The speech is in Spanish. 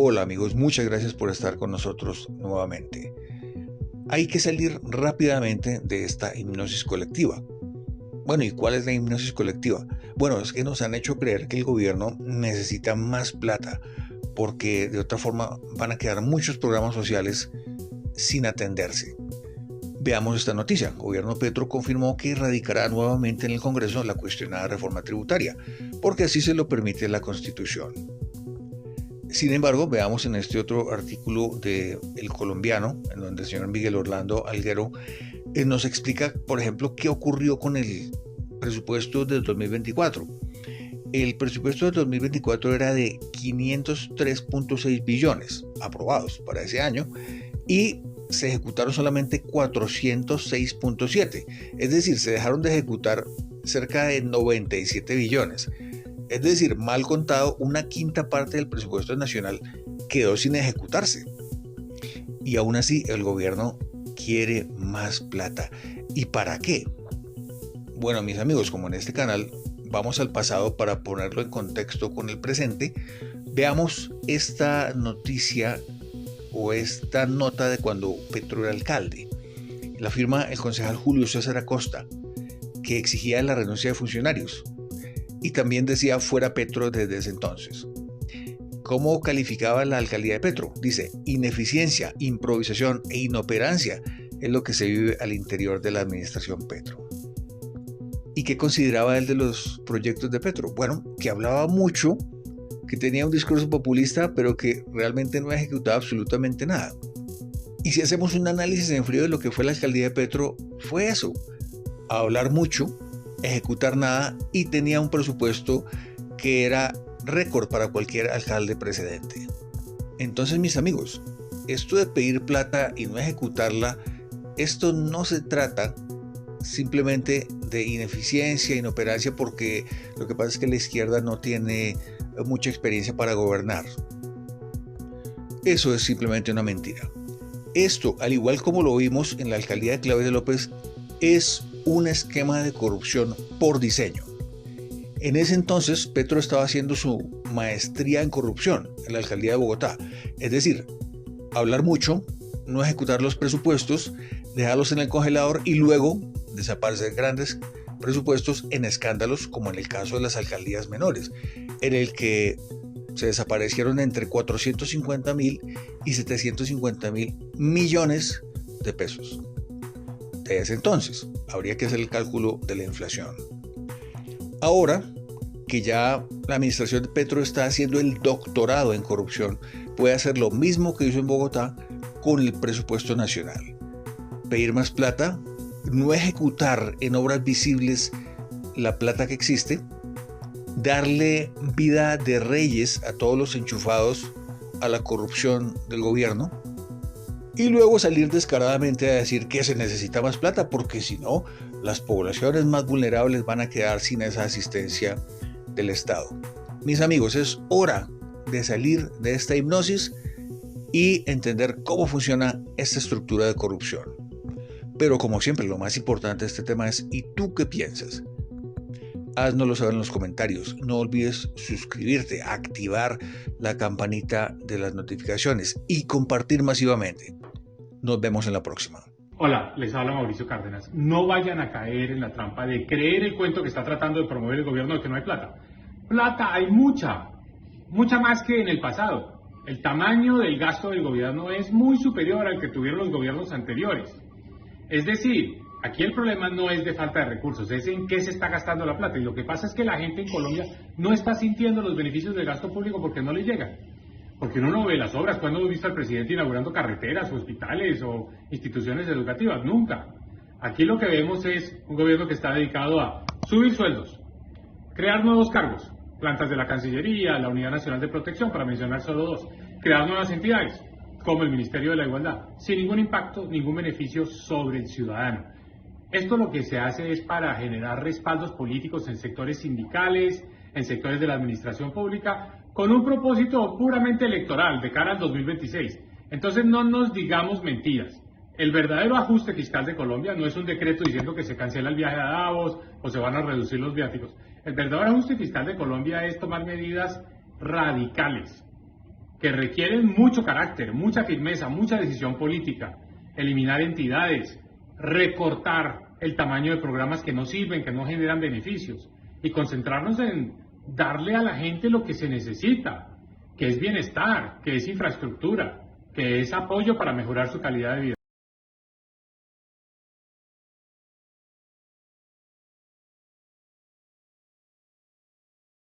Hola amigos, muchas gracias por estar con nosotros nuevamente. Hay que salir rápidamente de esta hipnosis colectiva. Bueno, ¿y cuál es la hipnosis colectiva? Bueno, es que nos han hecho creer que el gobierno necesita más plata porque de otra forma van a quedar muchos programas sociales sin atenderse. Veamos esta noticia. El gobierno Petro confirmó que erradicará nuevamente en el Congreso la cuestionada reforma tributaria, porque así se lo permite la Constitución. Sin embargo, veamos en este otro artículo de El Colombiano, en donde el señor Miguel Orlando Alguero nos explica, por ejemplo, qué ocurrió con el presupuesto del 2024. El presupuesto del 2024 era de 503.6 billones aprobados para ese año y se ejecutaron solamente 406.7, es decir, se dejaron de ejecutar cerca de 97 billones. Es decir, mal contado, una quinta parte del presupuesto nacional quedó sin ejecutarse. Y aún así, el gobierno quiere más plata. ¿Y para qué? Bueno, mis amigos, como en este canal vamos al pasado para ponerlo en contexto con el presente, veamos esta noticia o esta nota de cuando Petro era alcalde. La firma el concejal Julio César Acosta, que exigía la renuncia de funcionarios. Y también decía fuera Petro desde ese entonces. ¿Cómo calificaba la alcaldía de Petro? Dice, ineficiencia, improvisación e inoperancia es lo que se vive al interior de la administración Petro. ¿Y qué consideraba él de los proyectos de Petro? Bueno, que hablaba mucho, que tenía un discurso populista, pero que realmente no ejecutaba absolutamente nada. Y si hacemos un análisis en frío de lo que fue la alcaldía de Petro, fue eso, hablar mucho, ejecutar nada y tenía un presupuesto que era récord para cualquier alcalde precedente. Entonces, mis amigos, esto de pedir plata y no ejecutarla, esto no se trata simplemente de ineficiencia, inoperancia, porque lo que pasa es que la izquierda no tiene mucha experiencia para gobernar. Eso es simplemente una mentira. Esto, al igual como lo vimos en la alcaldía de Claudia López, es un esquema de corrupción por diseño. En ese entonces, Petro estaba haciendo su maestría en corrupción en la alcaldía de Bogotá. Es decir, hablar mucho, no ejecutar los presupuestos, dejarlos en el congelador y luego desaparecer grandes presupuestos en escándalos como en el caso de las alcaldías menores, en el que se desaparecieron entre 450.000 y 750.000 millones de pesos. De ese entonces, habría que hacer el cálculo de la inflación. Ahora que ya la administración de Petro está haciendo el doctorado en corrupción, puede hacer lo mismo que hizo en Bogotá con el presupuesto nacional. Pedir más plata, no ejecutar en obras visibles la plata que existe, darle vida de reyes a todos los enchufados a la corrupción del gobierno, y luego salir descaradamente a decir que se necesita más plata, porque si no, las poblaciones más vulnerables van a quedar sin esa asistencia del Estado. Mis amigos, es hora de salir de esta hipnosis y entender cómo funciona esta estructura de corrupción. Pero como siempre, lo más importante de este tema es ¿y tú qué piensas? Háznoslo saber en los comentarios. No olvides suscribirte, activar la campanita de las notificaciones y compartir masivamente. Nos vemos en la próxima. Hola, les habla Mauricio Cárdenas. No vayan a caer en la trampa de creer el cuento que está tratando de promover el gobierno de que no hay plata. Plata hay mucha más que en el pasado. El tamaño del gasto del gobierno es muy superior al que tuvieron los gobiernos anteriores. Es decir, aquí el problema no es de falta de recursos, es en qué se está gastando la plata. Y lo que pasa es que la gente en Colombia no está sintiendo los beneficios del gasto público porque no le llegan. Porque uno no ve las obras. ¿Cuándo hemos visto al presidente inaugurando carreteras, hospitales o instituciones educativas? Nunca. Aquí lo que vemos es un gobierno que está dedicado a subir sueldos, crear nuevos cargos, plantas de la Cancillería, la Unidad Nacional de Protección, para mencionar solo dos, crear nuevas entidades, como el Ministerio de la Igualdad, sin ningún impacto, ningún beneficio sobre el ciudadano. Esto lo que se hace es para generar respaldos políticos en sectores sindicales, en sectores de la administración pública, con un propósito puramente electoral de cara al 2026. Entonces no nos digamos mentiras. El verdadero ajuste fiscal de Colombia no es un decreto diciendo que se cancela el viaje a Davos o se van a reducir los viáticos. El verdadero ajuste fiscal de Colombia es tomar medidas radicales que requieren mucho carácter, mucha firmeza, mucha decisión política, eliminar entidades, recortar el tamaño de programas que no sirven, que no generan beneficios, y concentrarnos en darle a la gente lo que se necesita, que es bienestar, que es infraestructura, que es apoyo para mejorar su calidad de vida.